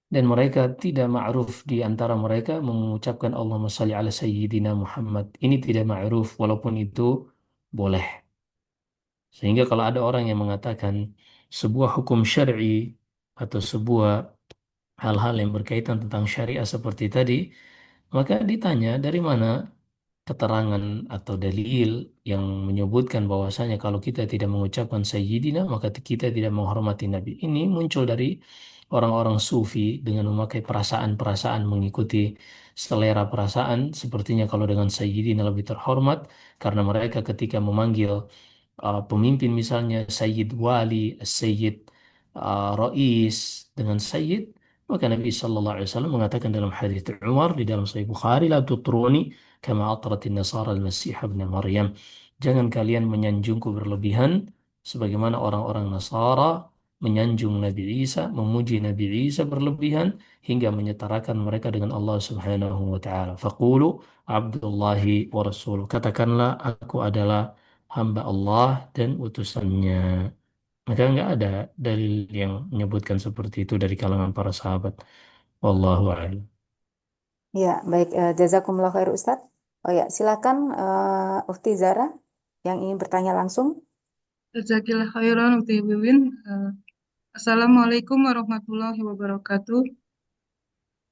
Dan mereka tidak ma'ruf di antara mereka mengucapkan Allahumma salli ala Sayyidina Muhammad. Ini tidak ma'ruf walaupun itu boleh. Sehingga kalau ada orang yang mengatakan sebuah hukum syar'i atau sebuah hal-hal yang berkaitan tentang syariah seperti tadi, maka ditanya dari mana keterangan atau dalil yang menyebutkan bahwasanya kalau kita tidak mengucapkan Sayyidina maka kita tidak menghormati Nabi. Ini muncul dari orang-orang sufi dengan memakai perasaan-perasaan mengikuti selera perasaan sepertinya kalau dengan Sayyidina lebih terhormat karena mereka ketika memanggil pemimpin misalnya Sayyid Wali, Sayyid Rais dengan Sayyid, maka Nabi Sallallahu Alaihi Wasallam mengatakan dalam hadis Umar di dalam Sahih Bukhari, la tutruni kama atratin Nasara al-Masih ibn Maryam. Jangan kalian menyanjungku berlebihan sebagaimana orang-orang Nasara menyanjung Nabi Isa, memuji Nabi Isa berlebihan hingga menyetarakan mereka dengan Allah Subhanahu wa taala. Faqulu Abdullahi wa Rasuluh. Katakanlah aku adalah hamba Allah dan utusannya. Maka nggak ada dalil yang menyebutkan seperti itu dari kalangan para sahabat. Wallahu a'lam. Ya, baik. Jazakumullah khair Ustadz. Oh ya, silakan Ufti Zara yang ingin bertanya langsung. Jazakillah khairan Uti Wiwin. Assalamualaikum warahmatullahi wabarakatuh.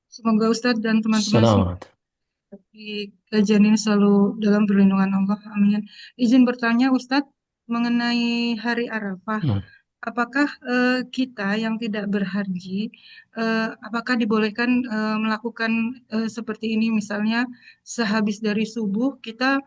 Semoga Ustadz dan teman-teman semua Assalamualaikum. di kajian ini selalu dalam perlindungan Allah. Amin. Izin bertanya Ustadz mengenai hari Arafah. Hmm. Apakah kita yang tidak berhaji, apakah dibolehkan melakukan seperti ini? Misalnya sehabis dari subuh kita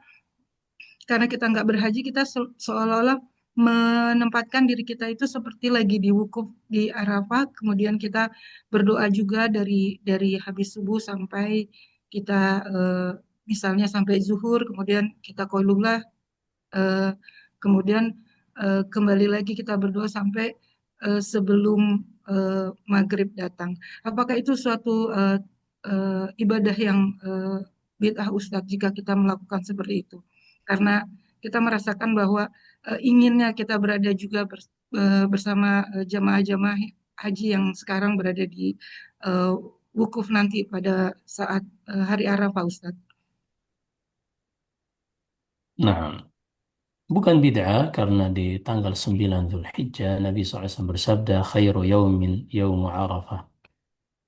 karena kita nggak berhaji, kita seolah-olah menempatkan diri kita itu seperti lagi di wukuf di Arafah, kemudian kita berdoa juga dari habis subuh sampai kita misalnya sampai zuhur, kemudian kita qailullah, eh, kemudian kembali lagi kita berdoa sampai sebelum maghrib datang. Apakah itu suatu ibadah yang bid'ah Ustadz jika kita melakukan seperti itu? Karena kita merasakan bahwa inginnya kita berada juga bersama jamaah-jamaah haji yang sekarang berada di eh, wukuf nanti pada saat hari Arafah, Ustadz. Nah, bukan bid'ah karena di tanggal 9 Zulhijjah Nabi SAW bersabda khairu yaumin yaumu Arafah.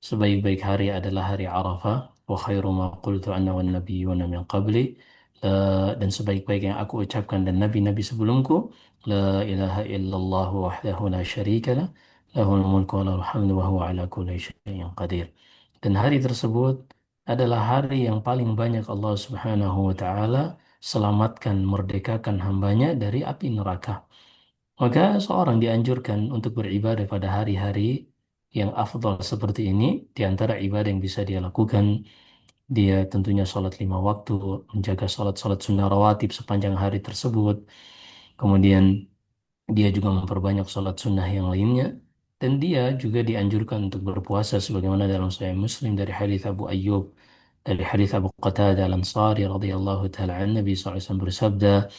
Sebaik-baik hari adalah hari Arafah. Wa khairu ma qultu anna wan nabiyyuna min qabli. Dan sebaik-baik yang aku ucapkan dan nabi-nabi sebelumku. La ilaha illallah wahdahu la syarika lah. Lahul mulku wa lahul hamdu wa huwa ala kulli syai'in qadir. Dan hari tersebut adalah hari yang paling banyak Allah Subhanahu wa taala selamatkan, merdekakan hambanya dari api neraka. Maka seorang dianjurkan untuk beribadah pada hari-hari yang afdal seperti ini. Di antara ibadah yang bisa dia lakukan, dia tentunya sholat 5 waktu, menjaga sholat-sholat sunnah rawatib sepanjang hari tersebut. Kemudian dia juga memperbanyak sholat sunnah yang lainnya. Dan dia juga dianjurkan untuk berpuasa sebagaimana dalam Sahih Muslim dari hadits Abu Ayyub, dari hadits Abu Qatadah Al-Ansari radhiyallahu taala an Nabi SAW bersabda,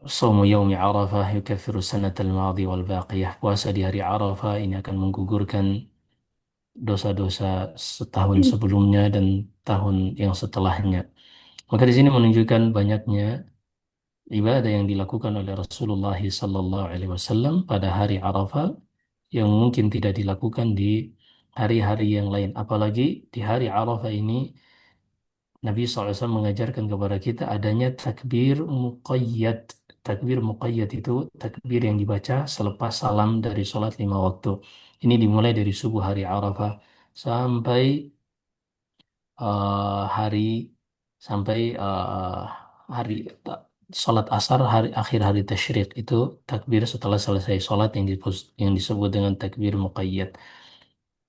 Saumu yaumi Arafah yukaffiru sanatal madhi wal baqiyah. Puasa di hari Arafah ini akan menggugurkan dosa-dosa setahun sebelumnya dan tahun yang setelahnya. Maka di sini menunjukkan banyaknya ibadah yang dilakukan oleh Rasulullah sallallahu alaihi wasallam pada hari Arafah yang mungkin tidak dilakukan di hari-hari yang lain. Apalagi di hari Arafah ini Nabi SAW mengajarkan kepada kita adanya takbir muqayyad. Takbir muqayyad itu takbir yang dibaca selepas salam dari sholat 5 waktu. Ini dimulai dari subuh hari Arafah sampai hari sampai hari sholat asar hari akhir hari tasyrik itu takbir setelah selesai sholat yang disebut dengan takbir muqayyad.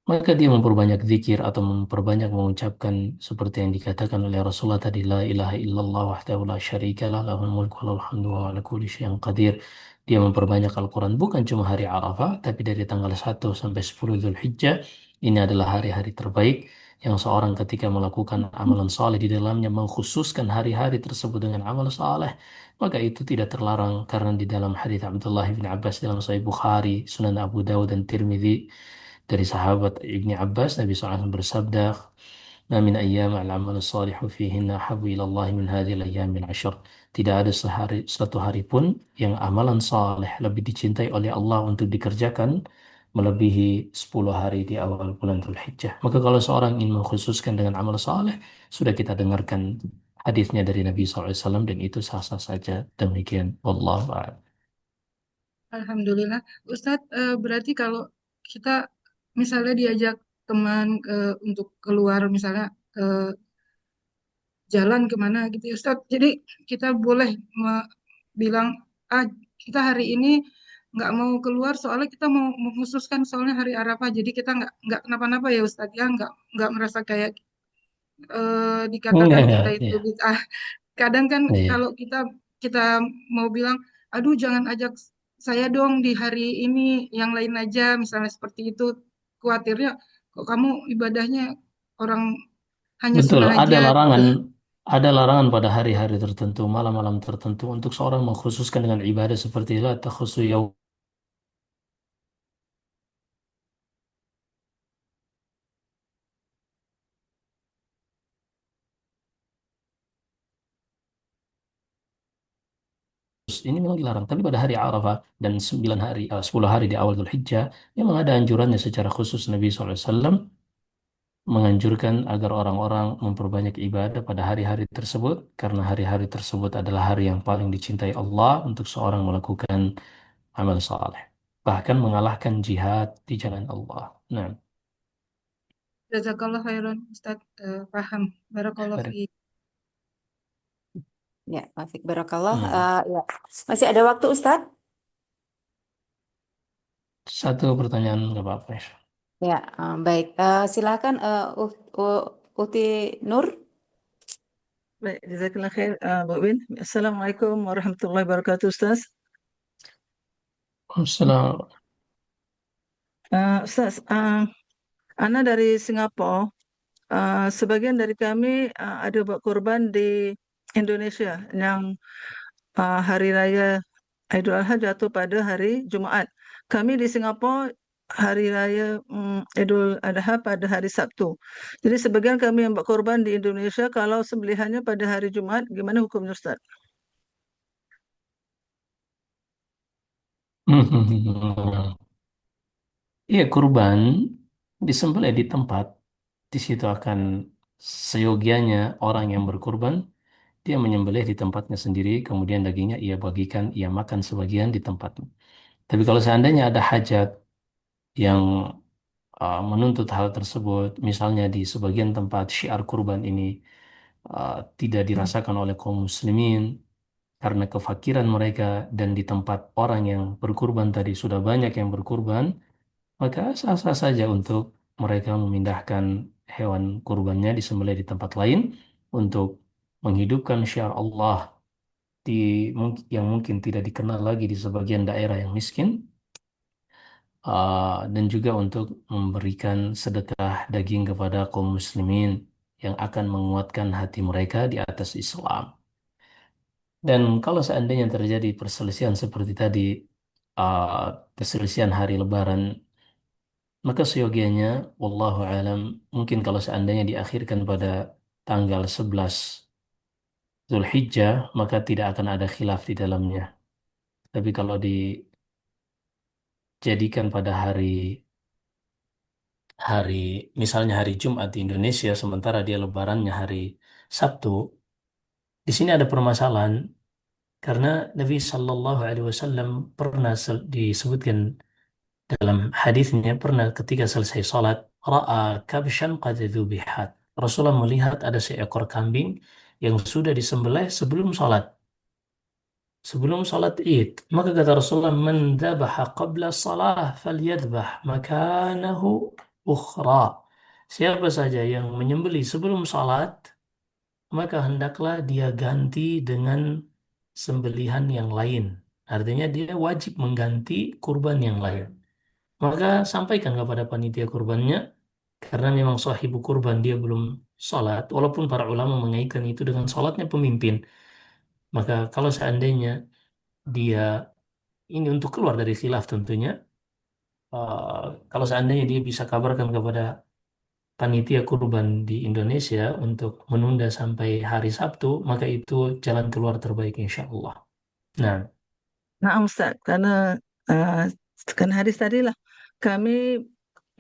Maka dia memperbanyak zikir atau memperbanyak mengucapkan seperti yang dikatakan oleh Rasulullah tadi, la ilaha illallah wahdahu la syarika lah, lahul mulku wa lahul hamdu wa huwa ala kulli syai'in qadir. Dia memperbanyak Al-Quran bukan cuma hari Arafah, tapi dari tanggal 1 sampai 10 Zulhijjah. Ini adalah hari-hari terbaik yang seorang ketika melakukan amalan saleh di dalamnya mengkhususkan hari-hari tersebut dengan amal saleh, maka itu tidak terlarang karena di dalam hadis Abdullah bin Abbas dalam Sahih Bukhari, Sunan Abu Dawud dan Tirmidzi dari sahabat Ibni Abbas, Nabi SAW bersabda, "Ma min ayyam al-amal salihu fihinna habu ila Allah min hadhil ayyamil ashr." Tidak ada satu hari pun yang amalan saleh lebih dicintai oleh Allah untuk dikerjakan melebihi 10 hari di awal bulan Dzulhijjah. Maka kalau seorang ingin mengkhususkan dengan amal saleh, sudah kita dengarkan hadisnya dari Nabi SAW dan itu sah-sah saja. Demikian. Wallahu a'lam. Alhamdulillah. Ustadz, berarti kalau kita misalnya diajak teman untuk keluar misalnya jalan kemana gitu ya Ustadz. Jadi kita boleh bilang, ah kita hari ini nggak mau keluar soalnya kita mau mengkhususkan soalnya hari Arafah. Jadi kita nggak kenapa-napa ya Ustadz ya, nggak merasa kayak dikatakan kita Enggak, itu ya. bid'ah. Kadang kan Iya. kalau kita kita mau bilang, aduh jangan ajak saya dong di hari ini, yang lain aja, misalnya seperti itu. Khawatirnya kok kamu ibadahnya orang hanya Betul, sunnah aja gitu. ada larangan pada hari-hari tertentu, malam-malam tertentu untuk seorang mengkhususkan dengan ibadah seperti la takhussu yaum. Ini memang dilarang. Tapi pada hari Arafah dan 9 hari, 10 hari di awal Dzulhijjah, memang ada anjurannya secara khusus Nabi SAW menganjurkan agar orang-orang memperbanyak ibadah pada hari-hari tersebut karena hari-hari tersebut adalah hari yang paling dicintai Allah untuk seorang melakukan amal saleh. Bahkan mengalahkan jihad di jalan Allah. Nah, Jazakallah khairan, Ustaz. Paham. Barakallah baik. fi. Ya, Afik Barakallah. Hmm. Ya. Masih ada waktu, Ustadz? Satu pertanyaan nggak apa-apa, ya. Ya, baik. Silakan Uti Nur. Baik, jazakallah khair, Bu Win. Assalamualaikum warahmatullahi wabarakatuh, Ustaz. Assalamualaikum. Ustaz, Ana dari Singapura. Sebagian dari kami ada buat kurban di Indonesia yang hari raya Idul Adha jatuh pada hari Jumaat. Kami di Singapura hari raya Idul Adha pada hari Sabtu. Jadi sebagian kami yang buat kurban di Indonesia, kalau sembelihannya pada hari Jumaat, gimana hukumnya, Ustaz? Iya, kurban disembelih di tempat. Di situ akan seyogianya orang yang berkurban, dia menyembelih di tempatnya sendiri, kemudian dagingnya ia bagikan, ia makan sebagian di tempat. Tapi kalau seandainya ada hajat yang menuntut hal tersebut, misalnya di sebagian tempat syiar kurban ini tidak dirasakan oleh kaum muslimin karena kefakiran mereka dan di tempat orang yang berkurban tadi sudah banyak yang berkurban, maka sah-sah saja untuk mereka memindahkan hewan kurbannya disembelih di tempat lain untuk menghidupkan syiar Allah di yang mungkin tidak dikenal lagi di sebagian daerah yang miskin, dan juga untuk memberikan sedekah daging kepada kaum muslimin yang akan menguatkan hati mereka di atas Islam. Dan kalau seandainya terjadi perselisihan seperti tadi, uh, perselisihan hari Lebaran, maka seyogianya, wallahu alam, mungkin kalau seandainya diakhirkan pada tanggal 11 Zulhijjah, maka tidak akan ada khilaf di dalamnya. Tapi kalau dijadikan pada hari hari misalnya hari Jumat di Indonesia, sementara dia Lebarannya hari Sabtu, di sini ada permasalahan karena Nabi Shallallahu Alaihi Wasallam pernah disebutkan dalam hadisnya, pernah ketika selesai salat, ra'a kabshan qad dzubihat. Rasulullah melihat ada seekor kambing yang sudah disembelih sebelum salat Id. Maka kata Rasulullah, man dzabaha qabla salah falyadbah makanahu ukhra. Siapa saja yang menyembelih sebelum salat, maka hendaklah dia ganti dengan sembelihan yang lain. Artinya dia wajib mengganti kurban yang lain. Maka sampaikan kepada panitia kurbannya, karena memang sahibu kurban dia belum sholat, walaupun para ulama mengaitkan itu dengan sholatnya pemimpin. Maka kalau seandainya dia ini untuk keluar dari khilaf tentunya, eh, kalau seandainya dia bisa kabarkan kepada panitia kurban di Indonesia untuk menunda sampai hari Sabtu, maka itu jalan keluar terbaik insya Allah. Nah, Nah, Ustaz, uh, karena hadis tadi lah kami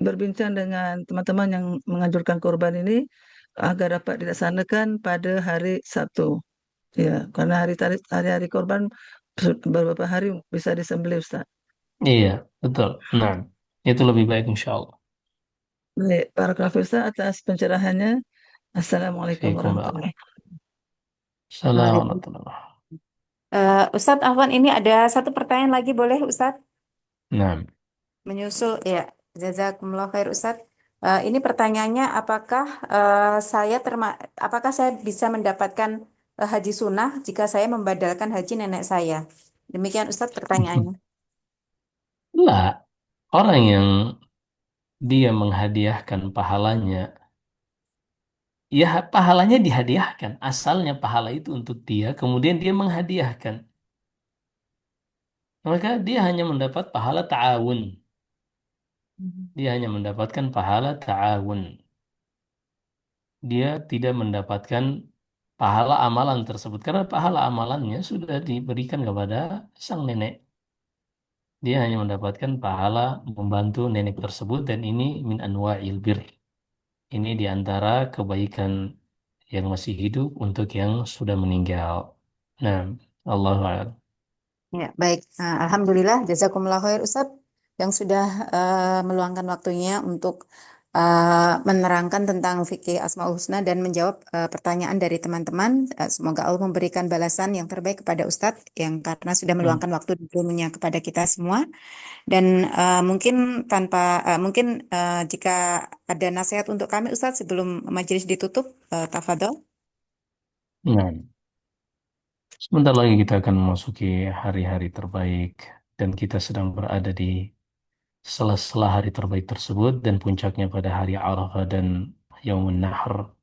berbincang dengan teman-teman yang menganjurkan kurban ini agar dapat dilaksanakan pada hari Sabtu. Ya, karena hari-hari kurban beberapa hari bisa disembelih, Ustaz. iya, betul. Nah, itu lebih baik insya Allah. Baik, para Ustaz atas pencerahannya. Assalamualaikum Fiikum warahmatullahi barakallah. wabarakatuh. Assalamualaikum warahmatullahi. Ustadz Afwan, ini ada satu pertanyaan lagi, boleh Ustadz? Nah, Menyusul, ya. Jazakumullah khair Ustadz. Ini pertanyaannya, apakah saya bisa mendapatkan haji sunnah jika saya membadalkan haji nenek saya? Demikian Ustadz pertanyaannya. Lah, orang yang dia menghadiahkan pahalanya, ya pahalanya dihadiahkan. Asalnya pahala itu untuk dia, kemudian dia menghadiahkan. Maka dia hanya mendapat pahala ta'awun. Dia hanya mendapatkan pahala ta'awun. Dia tidak mendapatkan pahala amalan tersebut. Karena pahala amalannya sudah diberikan kepada sang nenek. Dia hanya mendapatkan pahala membantu nenek tersebut dan ini min anwa'il bir. Ini di antara kebaikan yang masih hidup untuk yang sudah meninggal. Nah, Allah a'lam. Ya, baik. Alhamdulillah, jazakumullah khair Ustaz yang sudah meluangkan waktunya untuk menerangkan tentang fikih Asmaul Husna dan menjawab pertanyaan dari teman-teman. Semoga Allah memberikan balasan yang terbaik kepada Ustadz yang karena sudah Hmm. meluangkan waktu dan ilmunya kepada kita semua. Dan mungkin mungkin jika ada nasihat untuk kami Ustadz sebelum majelis ditutup, tafadhol. Nah, sebentar lagi kita akan memasuki hari-hari terbaik dan kita sedang berada di sela-sela hari terbaik tersebut dan puncaknya pada hari Arafah dan Yaumun Nahr.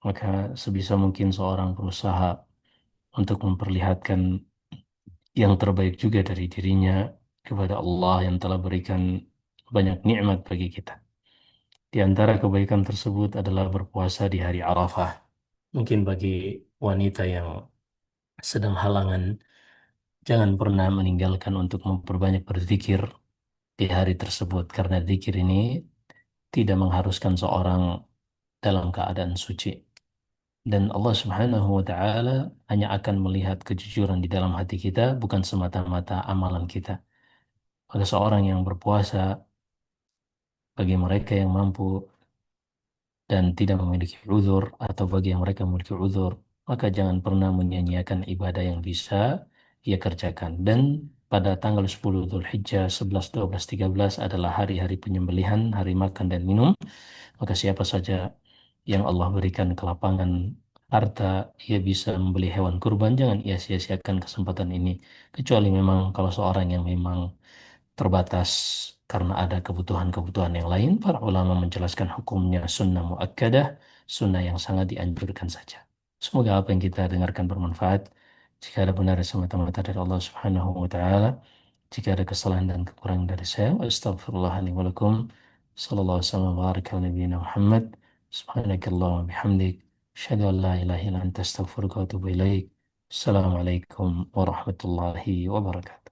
Maka sebisa mungkin seorang berusaha untuk memperlihatkan yang terbaik juga dari dirinya kepada Allah yang telah berikan banyak nikmat bagi kita. Di antara kebaikan tersebut adalah berpuasa di hari Arafah. Mungkin bagi wanita yang sedang halangan, jangan pernah meninggalkan untuk memperbanyak berzikir di hari tersebut karena zikir ini tidak mengharuskan seorang dalam keadaan suci. Dan Allah Subhanahu wa Ta'ala hanya akan melihat kejujuran di dalam hati kita, bukan semata-mata amalan kita. Maka seorang yang berpuasa, bagi mereka yang mampu dan tidak memiliki uzur, atau bagi yang mereka memiliki uzur, maka jangan pernah menyia-nyiakan ibadah yang bisa ia kerjakan. Dan pada tanggal 10 Dzulhijjah 11, 12, 13 adalah hari-hari penyembelihan, hari makan dan minum. Maka siapa saja yang Allah berikan kelapangan harta, ia bisa membeli hewan kurban, jangan ia sia-siakan kesempatan ini. Kecuali memang kalau seorang yang memang terbatas karena ada kebutuhan-kebutuhan yang lain, para ulama menjelaskan hukumnya sunnah muakkadah, sunnah yang sangat dianjurkan saja. Semoga apa yang kita dengarkan bermanfaat. Jika ada benar semata-mata dari Allah Subhanahu wa Ta'ala, jika ada kesalahan dan kekurangan dari saya, astagfirullahaladzim wa lakum. Sallallahu alaihi wasallam wa baraka ala nabiyyina Muhammad. Subhanakallahumma bihamdik. Asyhadu an la ilaha illa anta astaghfiruka wa atubu ilaik. Assalamualaikum warahmatullahi wabarakatuh.